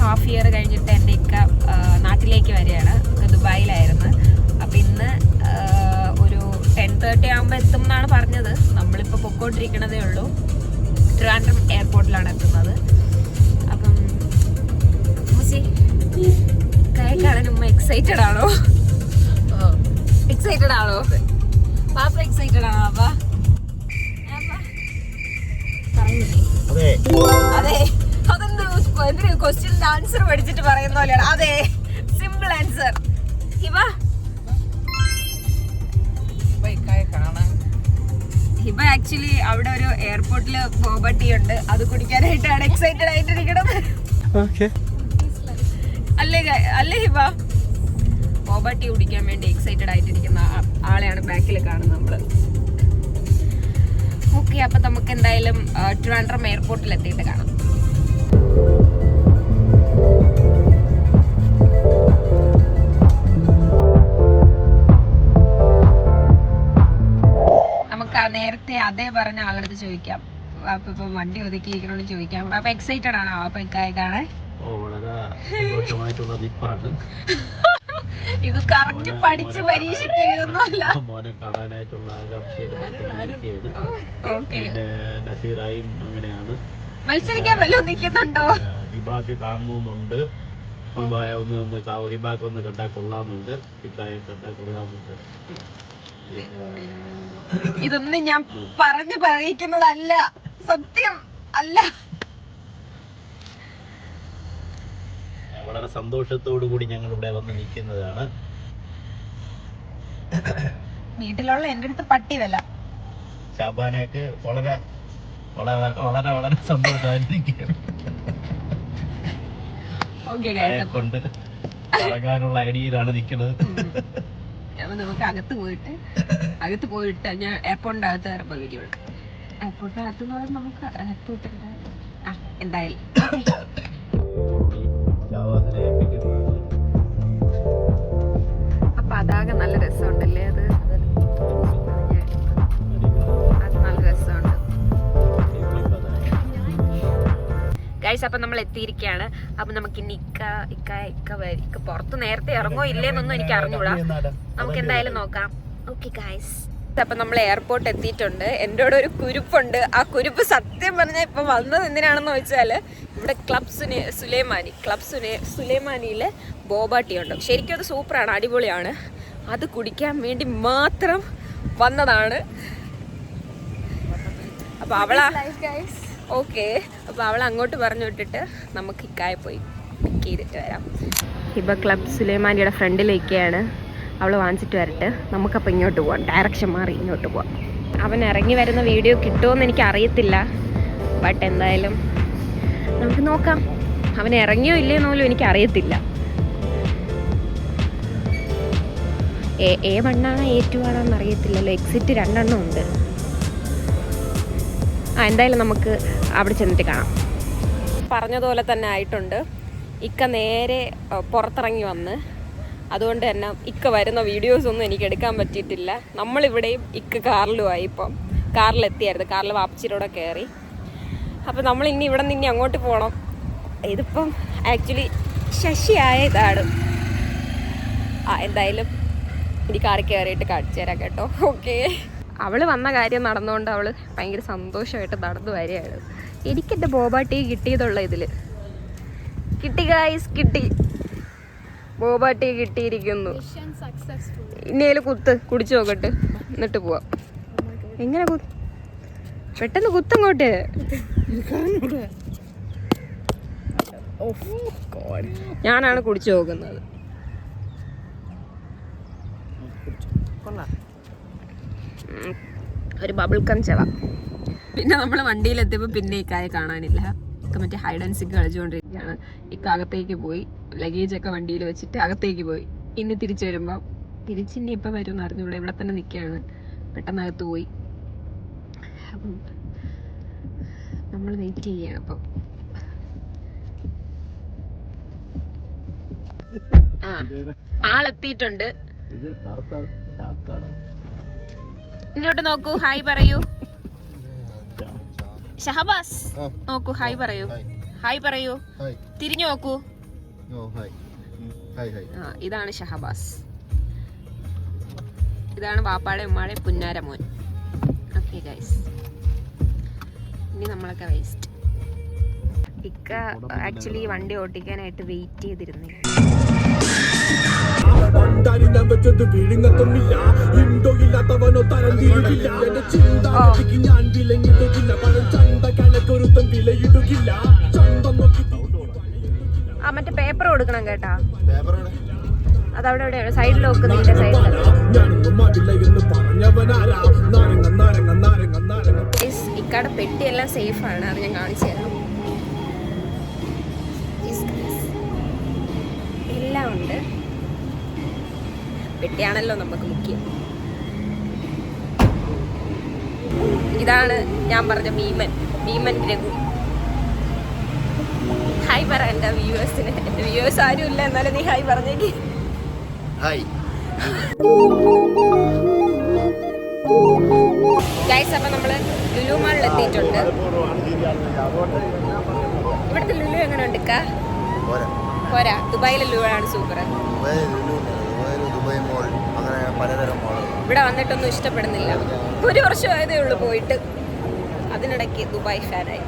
1.5 year കഴിഞ്ഞിട്ട് എൻ്റെ ഇക്ക നാട്ടിലേക്ക് വരികയാണ്. ദുബായിലായിരുന്നു. അപ്പം ഇന്ന് ഒരു 10:30 ആകുമ്പോൾ എത്തും എന്നാണ് പറഞ്ഞത്. നമ്മളിപ്പോൾ പൊക്കോണ്ടിരിക്കണതേ ഉള്ളൂ. ട്രിവാൻഡ്രം എയർപോർട്ടിലാണ് എത്തുന്നത്. അപ്പം കൈ കാണാൻ ഉമ്മ എക്സൈറ്റഡ് ആണോ? എക്സൈറ്റഡ് ആണോ പാപ്പ? എക്സൈറ്റഡ് ആണോ പാപ്പ? അതെ, അതെന്ത് ക്വസ്റ്റ്യൻ ആൻസർ പഠിച്ചിട്ട് പറയുന്ന പോലെയാണ്. അതെ, സിമ്പിൾ ആൻസർ. ഹിബ ആക്ച്വലി അവിടെ ഒരു എയർപോർട്ടില് ബോബട്ടി ഉണ്ട്, അത് കുടിക്കാനായിട്ടാണ് എക്സൈറ്റഡ് ആയിട്ടിരിക്കണത്. അല്ലേ ഹിബ? ബോബട്ടി കുടിക്കാൻ വേണ്ടി എക്സൈറ്റഡ് ആയിട്ടിരിക്കുന്ന ആളെയാണ് ബാക്കിൽ കാണുന്നത് നമ്മള്. ഓക്കെ, അപ്പൊ നമുക്ക് എന്തായാലും ട്രിവാൻഡ്രം എയർപോർട്ടിൽ എത്തിയിട്ട് കാണാം. നമുക്ക് നേരത്തെ അതേ പറഞ്ഞ ആളടുത്ത് ചോദിക്കാം. അപ്പൊ ഇപ്പൊ വണ്ടി ഒതുക്കിയിരിക്കണോന്ന് ചോദിക്കാം. അപ്പൊ എക്സൈറ്റഡ് ആണോ അപ്പൊ ഇക്കായെ കാണാൻ? ഇത് കറക്റ്റ് പഠിച്ച് പരീക്ഷയ്ക്ക് എഴുതുന്നല്ല. മത്സരിക്കാൻ വല്ലതും നിൽക്കുന്നുണ്ടോ? കാണുന്നുണ്ട്. ഒന്ന് കണ്ടാൽ കൊള്ളാമെന്നുണ്ട്. ഇതൊന്നും ഞാൻ പറഞ്ഞു പറയിക്കുന്നതല്ല, സത്യം അല്ല. വളരെ സന്തോഷത്തോടു കൂടി ഞങ്ങൾ ഇവിടെ വന്ന് നിൽക്കുന്നതാണ്. വീട്ടിലുള്ള എന്റെ അടുത്ത് പട്ടി വല്ല ഷാബാനൊക്കെ വളരെ വളരെ വളരെ വളരെ സന്തോഷമായിരിക്കും. കൊണ്ട് ഇറങ്ങാനുള്ള ഐഡിയയിലാണ് നിൽക്കുന്നത്. നമുക്ക് അകത്ത് പോയിട്ട് ഞാൻ എയർപോർട്ടിന്റെ അകത്ത് കയറുമ്പോൾ വീഡിയോ എടുക്കാം. എയർപോർട്ടിന്റെ അകത്ത് എന്ന് പറയുമ്പോൾ നമുക്ക് എയർപോർട്ടിന്റെ എന്തായാലും അപ്പൊ അതാകെ നല്ല രസമുണ്ടല്ലേ? അത് നല്ല രസമുണ്ട് ഗൈസ്. അപ്പൊ നമ്മൾ എത്തിയിരിക്കുകയാണ്. അപ്പൊ നമുക്ക് ഇനി ഇക്ക പുറത്ത് നേരത്തെ ഇറങ്ങോ ഇല്ലേന്നൊന്നും എനിക്ക് അറിഞ്ഞൂടാ. നമുക്ക് എന്തായാലും നോക്കാം. ഓക്കെ ഗൈസ്, അപ്പൊ നമ്മൾ എയർപോർട്ട് എത്തിയിട്ടുണ്ട്. എൻ്റെ കൂടെ ഒരു കുരുപ്പുണ്ട്. ആ കുരുപ്പ് സത്യം പറഞ്ഞാൽ ഇപ്പൊ വന്നത് എന്തിനാണെന്ന് വെച്ചാല് ഇവിടെ ക്ലബ് സുലൈമാനിയിലെ ബോബാട്ടി ഉണ്ട്. ശരിക്കും അത് സൂപ്പറാണ്, അടിപൊളിയാണ്. അത് കുടിക്കാൻ വേണ്ടി മാത്രം വന്നതാണ്. അപ്പൊ ഓക്കെ, അപ്പോൾ അവൾ അങ്ങോട്ട് പറഞ്ഞു വിട്ടിട്ട് നമുക്ക് ഇക്കായെ പോയി പിക്ക് ചെയ്തിട്ട് വരാം. ഇപ്പം ക്ലബ് സുലൈമാനിയുടെ ഫ്രണ്ടിലേക്കാണ്. അവൾ വാങ്ങിച്ചിട്ട് വരട്ടെ. നമുക്കപ്പോൾ ഇങ്ങോട്ട് പോവാം, ഡയറക്ഷൻ മാറി ഇങ്ങോട്ട് പോവാം. അവൻ ഇറങ്ങി വരുന്ന വീഡിയോ കിട്ടുമോയെന്ന് എനിക്ക് അറിയത്തില്ല. ബട്ട് എന്തായാലും നമുക്ക് നോക്കാം. അവൻ ഇറങ്ങിയോ ഇല്ലയെന്ന് പോലും എനിക്ക് അറിയത്തില്ല. A1 ആണോ A2 ആണോ എന്ന് അറിയത്തില്ലല്ലോ. എക്സിറ്റ് 2 ഉണ്ട്. എന്തായാലും നമുക്ക് അവിടെ ചെന്നിട്ട് കാണാം. പറഞ്ഞതുപോലെ തന്നെ ആയിട്ടുണ്ട്. ഇക്ക നേരെ പുറത്തിറങ്ങി വന്ന്, അതുകൊണ്ട് തന്നെ ഇക്ക വരുന്ന വീഡിയോസൊന്നും എനിക്ക് എടുക്കാൻ പറ്റിയിട്ടില്ല. നമ്മളിവിടെയും ഇക്ക കാറിലുമായി. ഇപ്പം കാറിലെത്തിയായിരുന്നു. കാറിൽ വാപ്പച്ചിലൂടെ കയറി. അപ്പം നമ്മളിനി ഇവിടെ നിന്ന് അങ്ങോട്ട് പോകണം. ഇതിപ്പം ആക്ച്വലി ശശിയായ ഇതാണ്. എന്തായാലും ഇനി കാറിൽ കയറിയിട്ട് കാണിച്ചു തരാം കേട്ടോ. ഓക്കെ, അവള് വന്ന കാര്യം നടന്നുകൊണ്ട് അവള് ഭയങ്കര സന്തോഷമായിട്ട് നടന്നു വരികയാണ്. എനിക്കെൻ്റെ ബോബാട്ടി കിട്ടിയതുള്ള ഇതിൽ കിട്ടി ഗൈസ്, കിട്ടി. ബോബാട്ടി കിട്ടിയിരിക്കുന്നു. ഇനിയേലും കുടിച്ചു നോക്കട്ടെ, എന്നിട്ട് പോവാം. എങ്ങനെ പെട്ടെന്ന് കുത്തങ്ങോട്ട്. ഞാനാണ് കുടിച്ചു നോക്കുന്നത്. ഒരു ബബിൾ കം ചെവ. പിന്നെ നമ്മൾ വണ്ടിയിലെത്തിയപ്പോൾ പിന്നെ ഇക്കായെ കാണാനില്ല. ഇക്ക മറ്റേ ഹൈഡ് ആൻഡ് സിക്ക് കളിച്ചുകൊണ്ടിരിക്കുകയാണ്. ഇക്ക അകത്തേക്ക് പോയി, ലഗേജൊക്കെ വണ്ടിയിൽ വെച്ചിട്ട് അകത്തേക്ക് പോയി. ഇനി തിരിച്ചു വരുമ്പോൾ തിരിച്ചിനി ഇപ്പം വരുമെന്ന് അറിഞ്ഞൂടെ. ഇവിടെ തന്നെ നിൽക്കുകയാണ്. പെട്ടെന്ന് അകത്ത് പോയി. അപ്പം നമ്മൾ വെയിറ്റ് ചെയ്യാണ്. അപ്പം ആളെത്തിയിട്ടുണ്ട്. ഇങ്ങോട്ട് നോക്കൂ, ഹായ് പറയൂ. ഷഹബാസ് നോക്കൂ, ഹായ് പറയൂ. ഹായ് പറയൂ. തിരിഞ്ഞു നോക്കൂ. ഇതാണ് ഷഹബാസ്, ഇതാണ് വാപ്പാടെ ഉമ്മാടെ പുന്നാരമോൻ. ഓക്കെ ഗൈസ്, ഇനി നമ്മളൊക്കെ വേസ്റ്റ്. ഇക്ക ആക്ച്വലി വണ്ടി ഓട്ടിക്കാനായിട്ട് വെയിറ്റ് ചെയ്തിരുന്നില്ല. ആ മറ്റേ പേപ്പർ കൊടുക്കണം കേട്ടാ, അതവിടെ എവിടെയാണ് സൈഡിൽ വെക്കുന്നില്ല. സൈഡിൽ ഇക്കടെ പെട്ടിയെല്ലാം സേഫ് ആണ്, അത് ഞാൻ കാണിച്ചു തരാം. എല്ലാം ഉണ്ട്, പെട്ടിയാണല്ലോ നമുക്ക് മുഖ്യം. ഇതാണ് ഞാൻ പറഞ്ഞ ഭീമൻ രഘു. ഹായ് പറ എൻ്റെ വ്യൂവേഴ്സിന്. എൻ്റെ വ്യൂവേഴ്സ് ആരും ഇല്ല, എന്നാലും നീ ഹായ് പറഞ്ഞേക്ക്. ഹായ് ഗൈസ്, അപ്പം നമ്മൾ ലുലു മാളിൽ എത്തിയിട്ടുണ്ട്. ഇവിടുത്തെ ലുലു എങ്ങനെ ഉണ്ട്? പോരാ, ദുബായിലെ ലുലു ആണ് സൂപ്പർ. ഇവിടെ വന്നിട്ടൊന്നും ഇഷ്ടപ്പെടുന്നില്ല. 1 വർഷമായതേ ഉള്ളൂ പോയിട്ട്, അതിനിടയ്ക്ക് ദുബായ് ഫാനായി.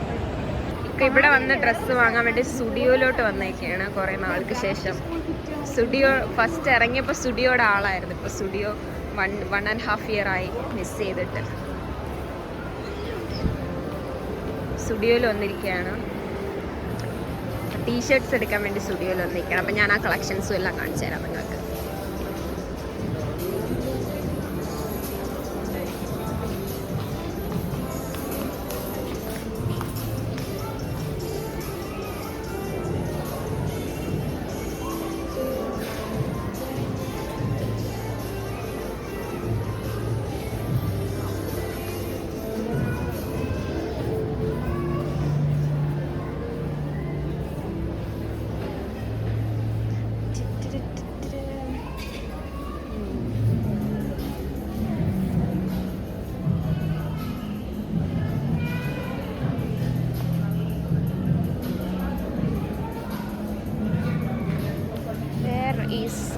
ഇപ്പം ഇവിടെ വന്ന് ഡ്രസ്സ് വാങ്ങാൻ വേണ്ടി സ്റ്റുഡിയോയിലോട്ട് വന്നേക്കാണ് കുറേ നാൾക്ക് ശേഷം. സ്റ്റുഡിയോ ഫസ്റ്റ് ഇറങ്ങിയപ്പോൾ സ്റ്റുഡിയോയുടെ ആളായിരുന്നു, ഇപ്പോൾ സ്റ്റുഡിയോ 1.5 year ആയി മിസ് ചെയ്തിട്ട്. സ്റ്റുഡിയോയിൽ വന്നിരിക്കുകയാണ്, ടീഷർട്ട്സ് എടുക്കാൻ വേണ്ടി സ്റ്റുഡിയോയിൽ വന്നിരിക്കുകയാണ്. അപ്പം ഞാൻ ആ കളക്ഷൻസും എല്ലാം കാണിച്ചു തരാം നിങ്ങൾക്ക്.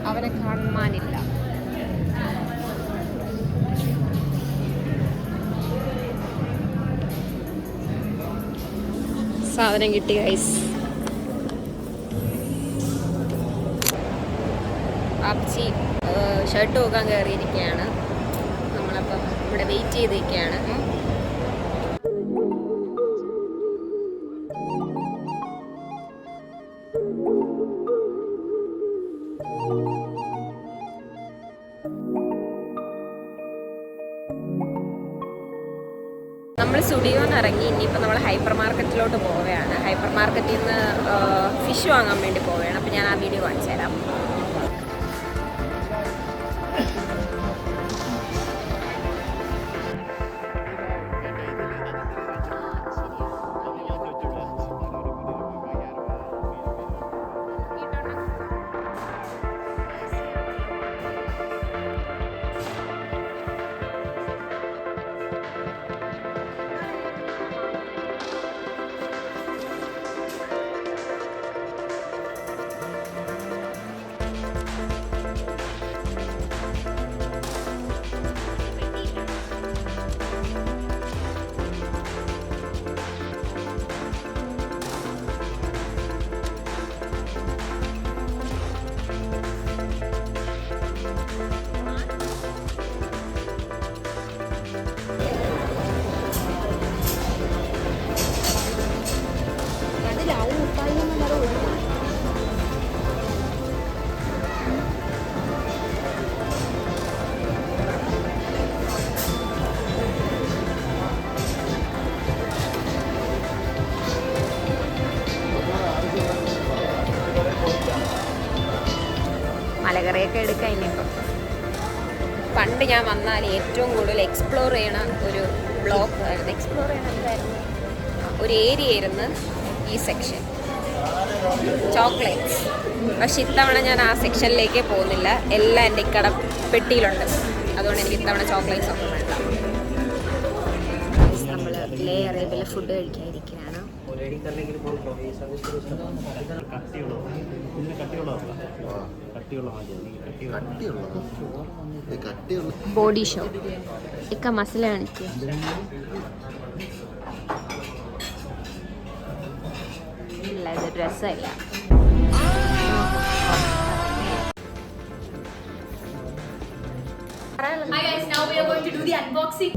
അവരെ കാണാനില്ല. സാധനം കിട്ടി ഗൈസ്. ആപ്ചി ഷർട്ട് പോകാൻ കയറിയിരിക്കുകയാണ്. നമ്മളപ്പം ഇവിടെ വെയിറ്റ് ചെയ്തിരിക്കുകയാണ്. നമ്മൾ സ്റ്റുഡിയോയിൽ നിന്ന് ഇറങ്ങി ഇനിയിപ്പോൾ നമ്മൾ ഹൈപ്പർ മാർക്കറ്റിലോട്ട് പോവുകയാണ്. ഹൈപ്പർ മാർക്കറ്റിൽ നിന്ന് ഫിഷ് വാങ്ങാൻ വേണ്ടി പോവുകയാണ്. അപ്പോൾ ഞാൻ ആ വീഡിയോ കാണിച്ചു തരാം. മലകറിയൊക്കെ എടുക്കാം ഇനിയിപ്പം. പണ്ട് ഞാൻ വന്നാൽ ഏറ്റവും കൂടുതൽ എക്സ്പ്ലോർ ചെയ്യണ ഒരു ബ്ലോക്ക് ആയിരുന്നു, എക്സ്പ്ലോർ ചെയ്യണ എന്തായിരുന്നു, ഒരു ഏരിയ ആയിരുന്നു ഈ സെക്ഷൻ, ചോക്ലേറ്റ്സ്. പക്ഷെ ഇത്തവണ ഞാൻ ആ സെക്ഷനിലേക്കേ പോകുന്നില്ല, എല്ലാം എൻ്റെ ഇക്കട പെട്ടിയിലുണ്ട്. അതുകൊണ്ട് എനിക്ക് ഇത്തവണ ചോക്ലേറ്റ്സ് ഒന്നും വേണ്ട. നമ്മൾ ലേ അറേബ്യയിലെ ഫുഡ് കഴിക്കാതിരിക്കുകയാണ്. ബോഡി ഷോ ഇക്ക മസിൽ കാണിക്കുക. ഇല്ല, ഇത് ഡ്രസ്സല്ല. Hi guys, now we are going to do the unboxing.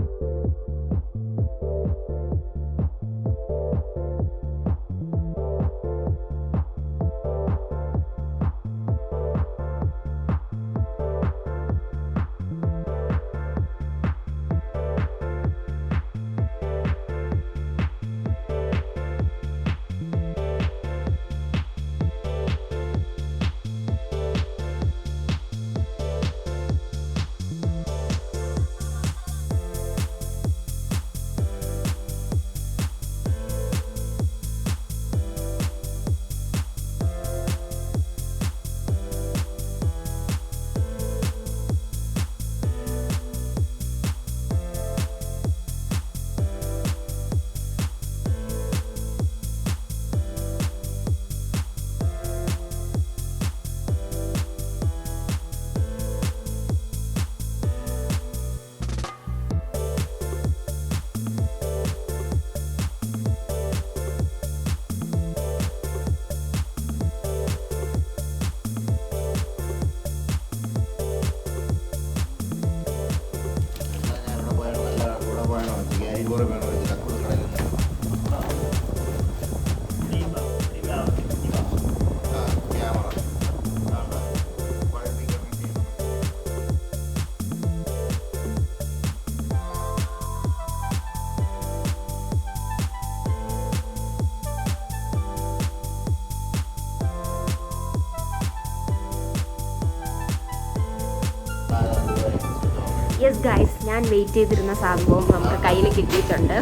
Yes guys, ഞാൻ വെയിറ്റ് ചെയ്തിരുന്ന സംഭവം നമുക്ക് കയ്യിൽ കിട്ടിയിട്ടുണ്ട്.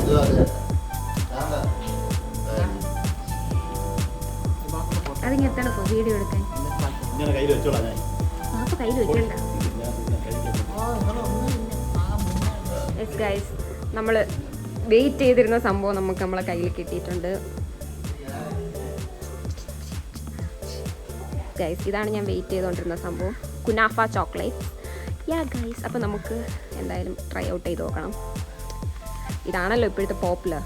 അതിങ്ങെത്താണ് വീഡിയോ എടുക്കാൻ കയ്യിൽ വെക്കണ്ട. യെസ് ഗൈസ്, നമ്മൾ വെയിറ്റ് ചെയ്തിരുന്ന സംഭവം നമുക്ക് നമ്മളെ കയ്യിൽ കിട്ടിയിട്ടുണ്ട്. ഗൈസ്, ഇതാണ് ഞാൻ വെയിറ്റ് ചെയ്തുകൊണ്ടിരുന്ന സംഭവം, കുനാഫ ചോക്ലേറ്റ്. യാ ഗൈസ്, അപ്പോൾ നമുക്ക് എന്തായാലും ട്രൈ ഔട്ട് ചെയ്ത് നോക്കണം. ഇതാണല്ലോ ഇപ്പോഴത്തെ പോപ്പുലർ.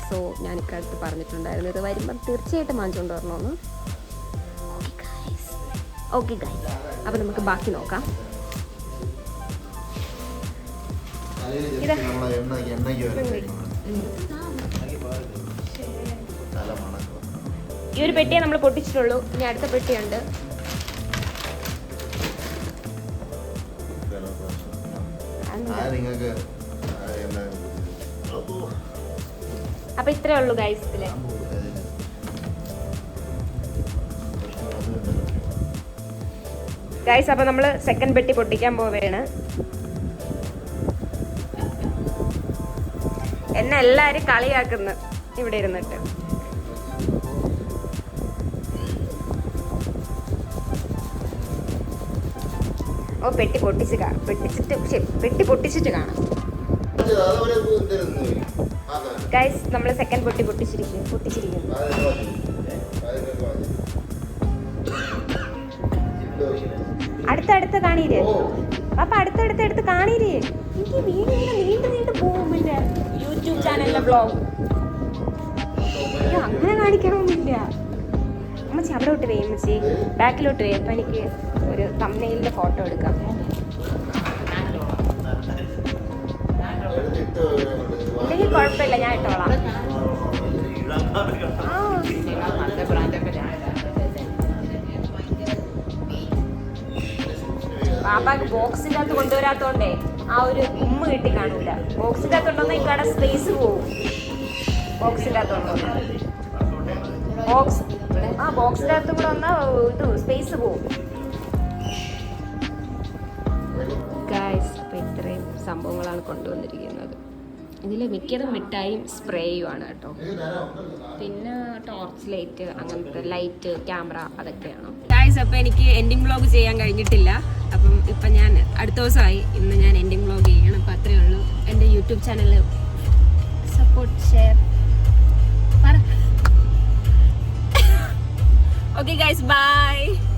സോ ഞാൻ ഇക്കാലത്ത് പറഞ്ഞിട്ടുണ്ടായിരുന്നു ഇത് വരുമ്പം തീർച്ചയായിട്ടും വാങ്ങിച്ചുകൊണ്ട് വരണമെന്ന്. ഓക്കെ ഗൈസ്, അപ്പോൾ നമുക്ക് ബാക്കി നോക്കാം. ഈ ഒരു പെട്ടിയെ നമ്മൾ പൊട്ടിച്ചിട്ടുള്ളൂ. ഇനി അടുത്ത പെട്ടിയുണ്ട്. അപ്പൊ ഇത്രേ ഉള്ളൂ ഗൈസ് ഇതില്. ഗൈസ്, അപ്പൊ നമ്മള് സെക്കൻഡ് പെട്ടി പൊട്ടിക്കാൻ പോവുകയാണ്. എന്നെ എല്ലാരും കളിയാക്കുന്നു ഇവിടെ ഇരുന്നിട്ട്. ഓ, പെട്ടി പൊട്ടിച്ചിട്ട് കാണാം. ഗൈസ്, നമ്മൾ സെക്കൻഡ് പെട്ടി പൊട്ടിച്ചിരിക്കുന്നു. അടുത്തടുത്ത് കാണീരേ അപ്പൊ അടുത്തടുത്ത് കാണീരേ. എനിക്ക് വീഡിയോ നീണ്ടു പോകും. പിന്നെ യൂട്യൂബ് ചാനലിലെ വ്ളോഗ് അങ്ങനെ കാണിക്കണമെന്നില്ല. അമ്മച്ചി അവിടെ വിട്ട് വരും, അമ്മച്ചി ബാക്കിലോട്ട് വരും. അപ്പം എനിക്ക് ഒരു തംബ്നെയിലിൻ്റെ ഫോട്ടോ എടുക്കാം. ഇല്ലെങ്കിൽ കുഴപ്പമില്ല, ഞാൻ ഇട്ടോളാം. പാപ്പാക്ക് ബോക്സിൻ്റെ അകത്ത് കൊണ്ടുവരാത്തോണ്ടേ ആ ഒരു ഉമ്മ കിട്ടി കാണൂല. ബോക്സിൻ്റെ അകത്തുണ്ടോന്ന് ഇക്കാടെ സ്പേസ് പോവും. ബോക്സിൻ്റെ അകത്തുണ്ടോ ബോക്സിൻ്റെ അകത്തും കൂടെ വന്നാൽ ഇത് സ്പേസ് പോവും. ഗൈസ്, അപ്പോൾ ഇത്രയും സംഭവങ്ങളാണ് കൊണ്ടുവന്നിരിക്കുന്നത്. ഇതിൽ മിക്കതും മിഠായും സ്പ്രേയുമാണ് കേട്ടോ. പിന്നെ ടോർച്ച് ലൈറ്റ്, അങ്ങനത്തെ ലൈറ്റ്, ക്യാമറ, അതൊക്കെയാണ്. ഗൈസ്, അപ്പോൾ എനിക്ക് എൻഡിങ് വ്ളോഗ് ചെയ്യാൻ കഴിഞ്ഞിട്ടില്ല. അപ്പം ഇപ്പം ഞാൻ അടുത്ത ദിവസമായി ഇന്ന് ഞാൻ എൻഡിങ് വ്ളോഗ് ചെയ്യണം. അപ്പോൾ അത്രയേ ഉള്ളൂ. എൻ്റെ YouTube channel support, share. Okay guys, bye.